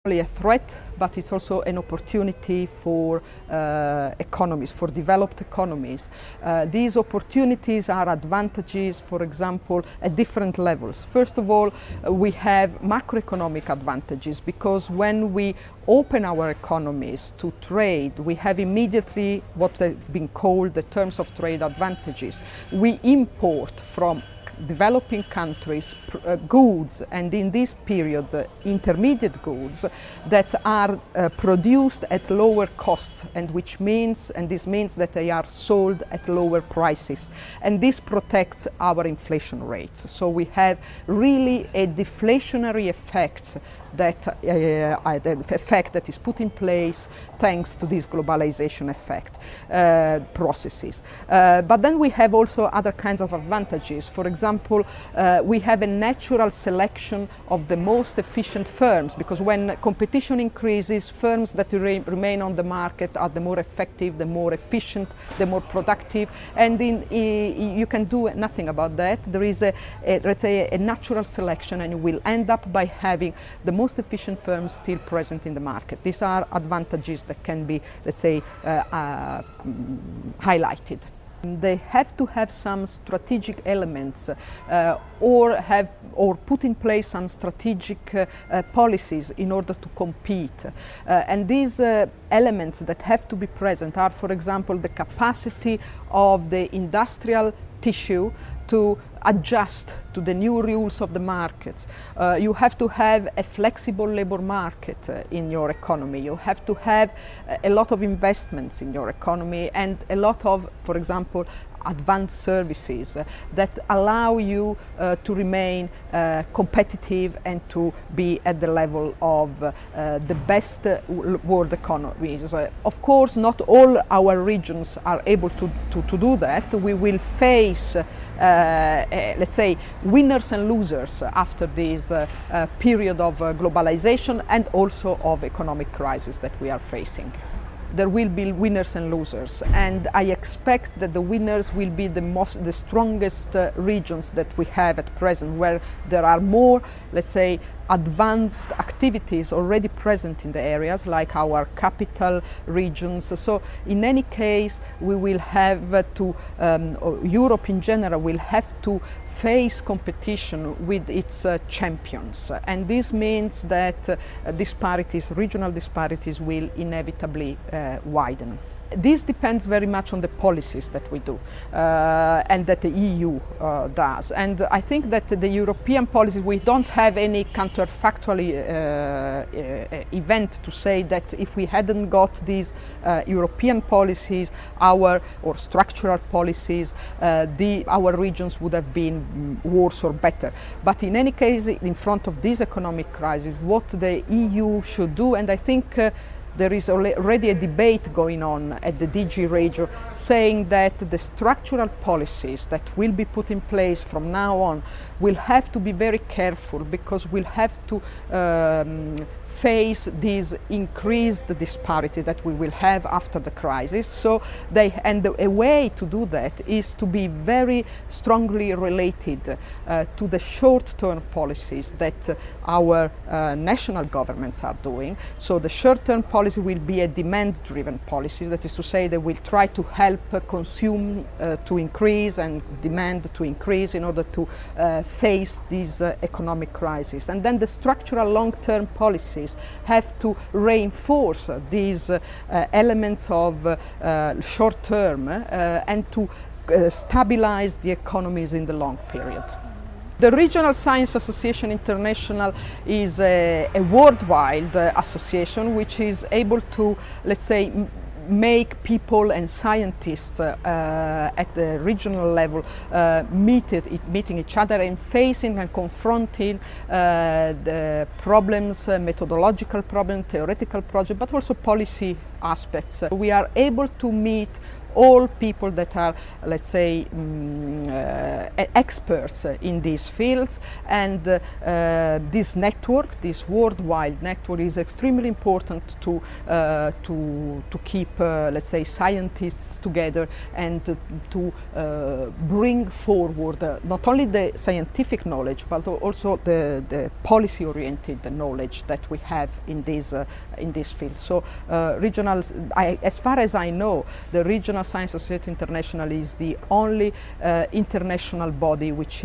A threat, but it's also an opportunity for economies, for developed economies. These opportunities are advantages, for example, at different levels. First of all, we have macroeconomic advantages, because when we open our economies to trade, we have immediately what have been called the terms of trade advantages. We import from developing countries goods, and in this period intermediate goods that are produced at lower costs, and this means that they are sold at lower prices, and this protects our inflation rates. So we have really a deflationary effect that is put in place thanks to this globalization effect processes. But then we have also other kinds of advantages. For example, we have a natural selection of the most efficient firms, because when competition increases, firms that remain on the market are the more effective, the more efficient, the more productive, and you can do nothing about that. There is let's say a natural selection, and you will end up by having the most efficient firms still present in the market. These are advantages that can be, let's say, highlighted. They have to have some strategic elements or put in place some strategic policies in order to compete. And these elements that have to be present are, for example, the capacity of the industrial tissue to adjust to the new rules of the markets. You have to have a flexible labor market in your economy. You have to have a lot of investments in your economy, and a lot of, for example, advanced services that allow you to remain competitive and to be at the level of the best world economies. Of course, not all our regions are able to do that. We will face let's say, winners and losers after this period of globalization and also of economic crisis that we are facing. There will be winners and losers, and I expect that the winners will be the strongest regions that we have at present, where there are more, let's say, advanced activities already present in the areas, like our capital regions. So in any case, we will have to, Europe in general will have to face competition with its champions, and this means that disparities, regional disparities, will inevitably widen. This depends very much on the policies that we do and that the EU does. And I think that the European policies, we don't have any counterfactual event to say that if we hadn't got these European policies, or structural policies, our regions would have been worse or better. But in any case, in front of this economic crisis, what the EU should do, and I think there is already a debate going on at the DG Regio saying that the structural policies that will be put in place from now on will have to be very careful, because we'll have to face this increased disparity that we will have after the crisis. So a way to do that is to be very strongly related to the short-term policies that our national governments are doing. So the short-term policy will be a demand-driven policy, that is to say they will try to help consume to increase and demand to increase in order to face this economic crisis. And then the structural long-term policies have to reinforce these elements of short-term and to stabilize the economies in the long period. The Regional Science Association International is a worldwide association which is able to, let's say, make people and scientists at the regional level meeting each other and facing and confronting the problems, methodological problems, theoretical projects, but also policy aspects. We are able to meet all people that are, let's say, experts in these fields, and this network, this worldwide network, is extremely important to keep, let's say, scientists together and to bring forward not only the scientific knowledge but also the policy-oriented knowledge that we have in this field. So as far as I know, the Regional Science Society International is the only international body which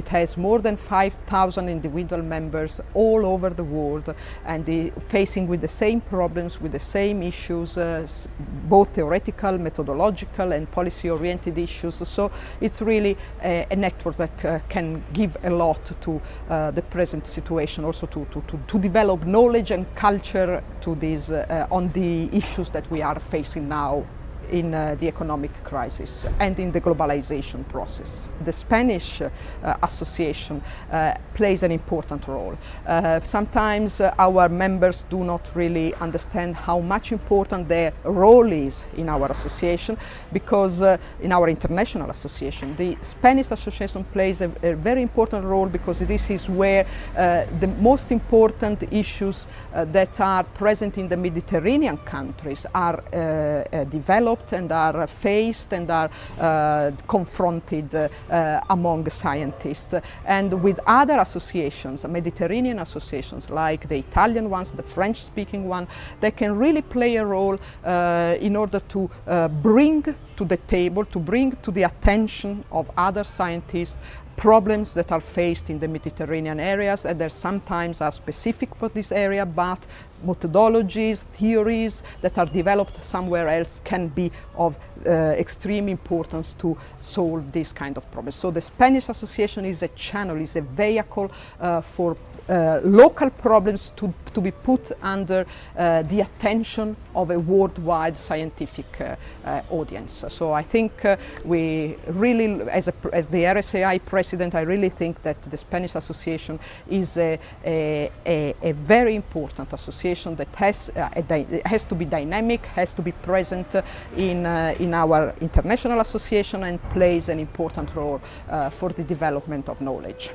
has more than 5,000 individual members all over the world, and facing with the same problems, with the same issues, both theoretical, methodological and policy-oriented issues. So it's really a network that can give a lot to the present situation, also to develop knowledge and culture to these on the issues that we are facing now in the economic crisis and in the globalization process. The Spanish association plays an important role. Sometimes our members do not really understand how much important their role is in our association, because in our international association, the Spanish association plays a very important role, because this is where the most important issues that are present in the Mediterranean countries are developed and are faced and are confronted among scientists. And with other associations, Mediterranean associations like the Italian ones, the French-speaking one, they can really play a role in order to bring to the table, to bring to the attention of other scientists problems that are faced in the Mediterranean areas, and there sometimes are specific for this area, but methodologies, theories that are developed somewhere else can be of extreme importance to solve this kind of problems. So the Spanish Association is a channel, is a vehicle for local problems to be put under the attention of a worldwide scientific audience. So I think we really, as the RSAI president, I really think that the Spanish Association is a very important association that has to be dynamic, has to be present in our international association, and plays an important role for the development of knowledge.